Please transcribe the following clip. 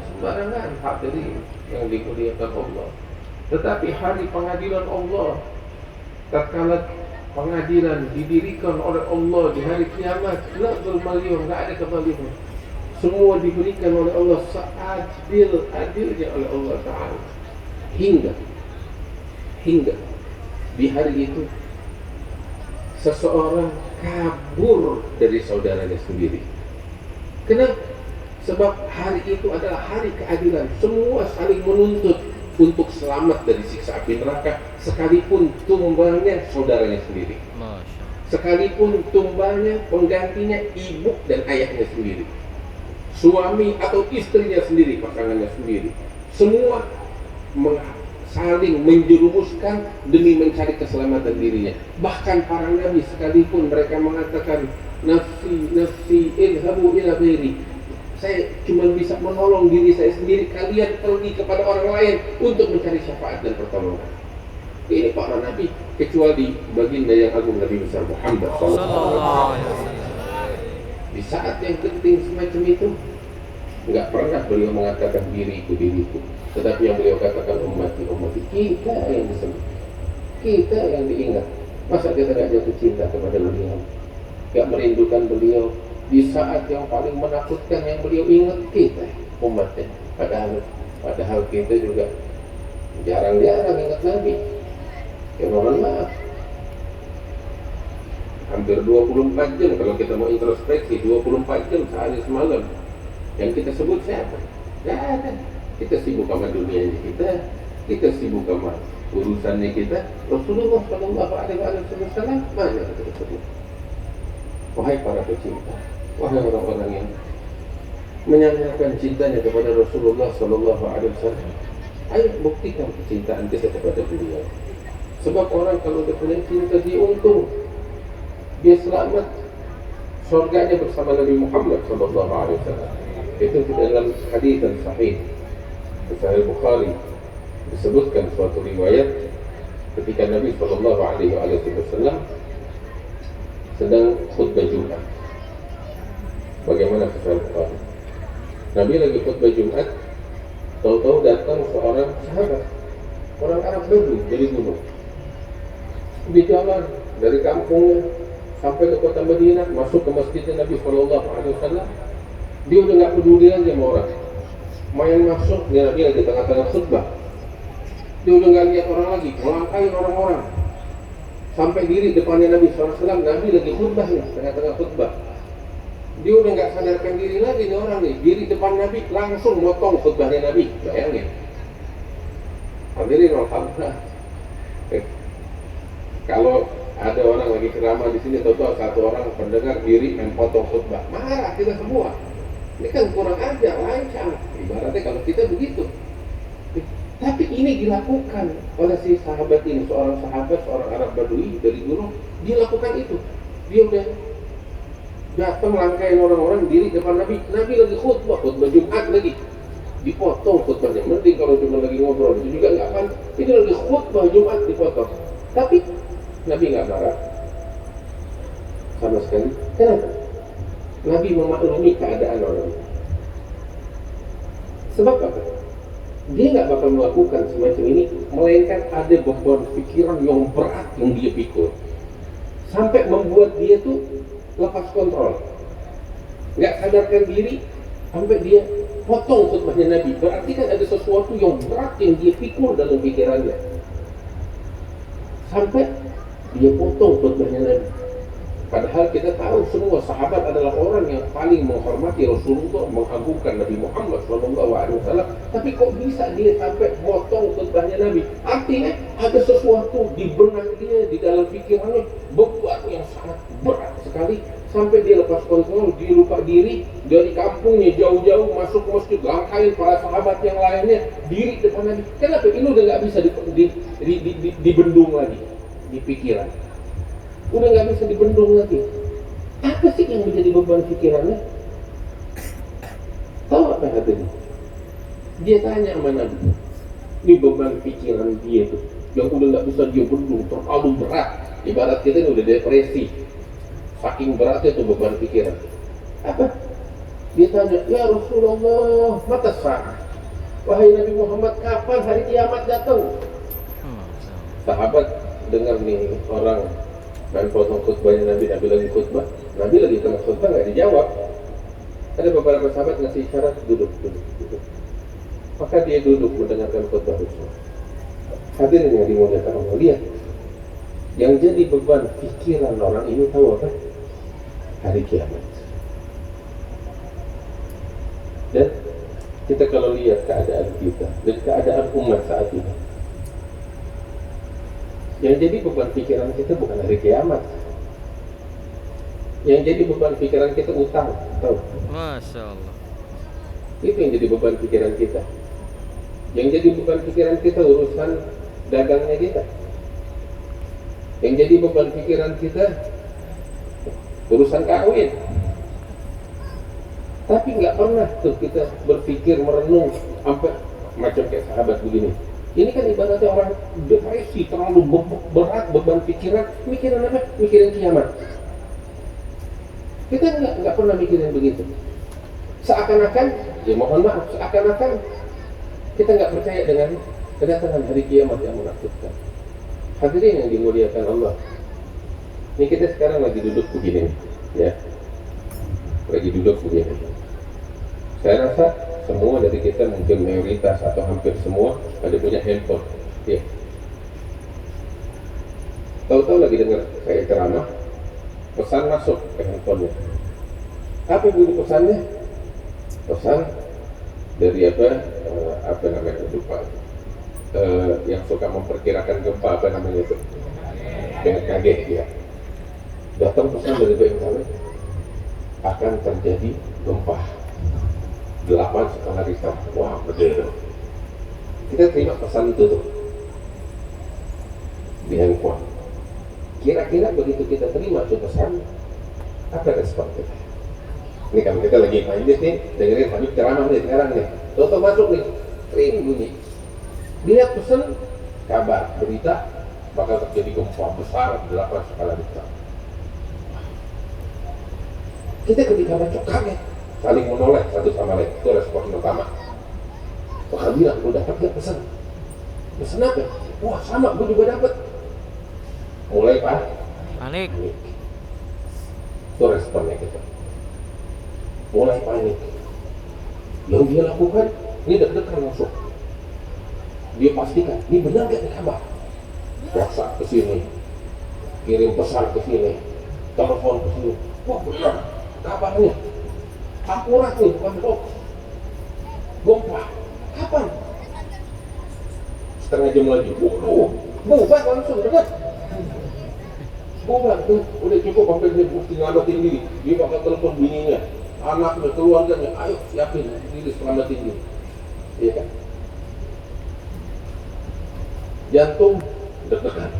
sembarangan hadirin yang dimuliakan Allah. Tetapi hari pengadilan Allah, tatkala pengadilan didirikan oleh Allah di hari kiamat, la zulmaliyum, tidak ada kebalikan. Semua diberikan oleh Allah seadil-adilnya oleh Allah Ta'ala. Hingga di hari itu seseorang kabur dari saudaranya sendiri. Kenapa? Sebab hari itu adalah hari keadilan. Semua saling menuntut untuk selamat dari siksa api neraka, sekalipun tumbalnya saudaranya sendiri, sekalipun tumbalnya penggantinya ibu dan ayahnya sendiri, suami atau istrinya sendiri, pasangannya sendiri. Semua saling menjerumuskan demi mencari keselamatan dirinya. Bahkan para nabi sekalipun mereka mengatakan, nafsi nafsi ilhabu ila ghairi, saya cuma bisa menolong diri saya sendiri, kalian pergi kepada orang lain untuk mencari syafaat dan pertolongan. Ini para nabi, kecuali baginda yang agung Nabi besar Muhammad SAW. Di saat yang penting semacam itu, nggak pernah beliau mengatakan diriku, tetapi yang beliau katakan ummati, kita yang disebut, kita yang diingat. Masa kita nggak jatuh cinta kepada beliau, nggak merindukan beliau? Di saat yang paling menakutkan yang beliau ingat kita, umatnya. Padahal kita juga jarang-jarang ingat Nabi. Ya mohon maaf, hampir 24 jam kalau kita mau introspeksi, 24 jam sehari semalam yang kita sebut siapa? Gak ada. Kita sibuk sama dunianya kita sibuk sama urusannya kita. Rasulullah SAW mana kita sebut? Wahai para pecinta, wahai orang-orang yang menyanyikan cintanya kepada Rasulullah SAW, ayo buktikan kecintaan kita kepada beliau. Sebab orang kalau dia punya cinta, dia untung, dia selamat, surganya bersama Nabi Muhammad SAW. Itu dalam hadis yang sahih Sahih Bukhari disebutkan suatu riwayat ketika Nabi SAW sedang khutbah Jumat. Bagaimana kisah Bukhari? Nabi lagi khutbah Jumat, tahu-tahu datang seorang sahabat, orang Arab dulu dari gunung. Dia jalan dari kampungnya sampai ke kota Madinah, masuk ke masjidnya Nabi SAW. Dia udah nggak peduli lagi sama orang. Main masuk, dia Nabi lagi tengah-tengah khutbah. Dia udah nggak lihat orang lagi, melangkahi orang-orang. Sampai diri depannya Nabi SAW, Nabi lagi khutbah nih, tengah-tengah khutbah. Dia udah nggak sadarkan diri lagi nih orang nih, diri depan Nabi langsung motong khutbahnya Nabi. Bayangin. Hadirin alhamdulillah. Kalau ada orang lagi ceramah di sini, tahu-tahu satu orang pendengar diri memotong khutbah, marah kita semua. Ini kan kurang ajar, lancang. Ibaratnya kalau kita begitu. Tapi ini dilakukan oleh si sahabat ini, seorang sahabat, seorang Arab Badui dari gunung. Dia lakukan itu. Dia udah datang langkain orang-orang diri depan Nabi. Nabi lagi khutbah Jumat lagi. Dipotong khutbahnya. Mending kalau cuma lagi ngobrol, itu juga nggak akan. Ini lagi khutbah Jumat dipotong. Tapi Nabi nggak marah sama sekali. Kenapa? Nabi memaklumi keadaan orang. Sebab apa? Dia nggak bakal melakukan semacam ini, melainkan ada beban pikiran yang berat yang dia pikul, sampai membuat dia tuh lepas kontrol, nggak sadarkan diri, sampai dia potong khutbahnya Nabi. Berarti kan ada sesuatu yang berat yang dia pikul dalam pikirannya, sampai dia potong khutbahnya Nabi. Padahal kita tahu semua sahabat adalah orang yang paling menghormati Rasulullah, mengagungkan Nabi Muhammad SAW. Tapi kok bisa dia sampai potong khutbahnya Nabi? Artinya ada sesuatu di benak dia, di dalam pikirannya, beban yang sangat berat sekali, sampai dia lepas kontrol, dia lupa diri, dari kampungnya jauh-jauh masuk ke masjid, langkahin para sahabat yang lainnya, diri depan Nabi. Kenapa? Ini udah nggak bisa dibendung lagi di pikiran. Udah nggak bisa dibendung lagi. Apa sih yang menjadi beban pikirannya? Tahu apa katanya? Dia tanya sama Nabi, ini beban pikiran dia tuh yang udah nggak bisa dia bendung, terlalu berat. Ibarat kita ini udah depresi, saking beratnya tuh beban pikiran. Apa? Ditanya, ya Rasulullah, mata sa'ah? Wahai Nabi Muhammad, kapan hari kiamat datang? Sahabat dengar nih orang main potong khutbahnya Nabi lagi khutbah. Nabi lagi tengah khutbah, nggak dijawab. Ada beberapa sahabat ngasih isyarat, duduk. Maka dia duduk mendengarkan khutbah Rasul. Hadirin yang dimuliakan Allah, lihat. Yang jadi beban pikiran orang ini tahu apa? Hari kiamat. Dan kita kalau lihat keadaan kita dan keadaan umat saat ini, yang jadi beban pikiran kita bukan hari kiamat. Yang jadi beban pikiran kita utang, tahu? Masya Allah. Itu yang jadi beban pikiran kita. Yang jadi beban pikiran kita urusan dagangnya kita. Yang jadi beban pikiran kita urusan kawin. Tapi nggak pernah tuh kita berpikir merenung sampai macam kayak sahabat begini. Ini kan ibaratnya orang depresi, terlalu berat beban pikiran. Mikirin apa? Mikirin kiamat. Kita nggak pernah mikirin begitu. Seakan-akan, ya mohon maaf, seakan-akan kita nggak percaya dengan kedatangan hari kiamat yang menakutkan. Hadirin yang dimuliakan Allah. Ini kita sekarang lagi duduk begini, ya. Lagi duduk begini. Saya rasa semua dari kita, mungkin mayoritas atau hampir semua, ada punya handphone. Ya. Tahu-tahu lagi dengar saya ceramah, pesan masuk ke handphonenya. Apa bunyi pesannya? Pesan dari apa namanya, lupa. Yang suka memperkirakan gempa, apa namanya itu? BMKG, ya. Datang pesan dari BMKG, akan terjadi gempa 8 skala Richter. Wah, betul. Kita terima pesan itu tuh di handphone. Kira-kira begitu kita terima itu pesan, apa respon kita? Ini kan kita lagi main nih, dengerin Habib ceramah nih sekarang nih. Toto masuk nih, ring bunyi. Lihat pesan, kabar, berita bakal terjadi gempa besar 8 skala Richter. Kita ketika baca kaget, saling menoleh satu sama lain. Itu respon pertama. Wah, bilang, lu dapat gak pesan? Pesan apa? Wah, sama, gue juga dapat. Mulai panik. Itu responnya kita. Mulai panik. Yang dia lakukan, ini deg-degan langsung. Dia pastikan, ini benar gak nih kabar? WhatsApp ke sini, kirim pesan ke sini, telepon ke sini. Wah, benar kabarnya. Akurat nih, bukan hoax. Gempa. Kapan? Setengah jam lagi. Bubar langsung, dekat. Bubar tuh, udah cukup sampai dia mesti nyelamatin diri. Dia bakal telepon bininya, anaknya, keluarganya. Ayo siapin diri, selamatin diri. Iya kan? Jantung deg-degan.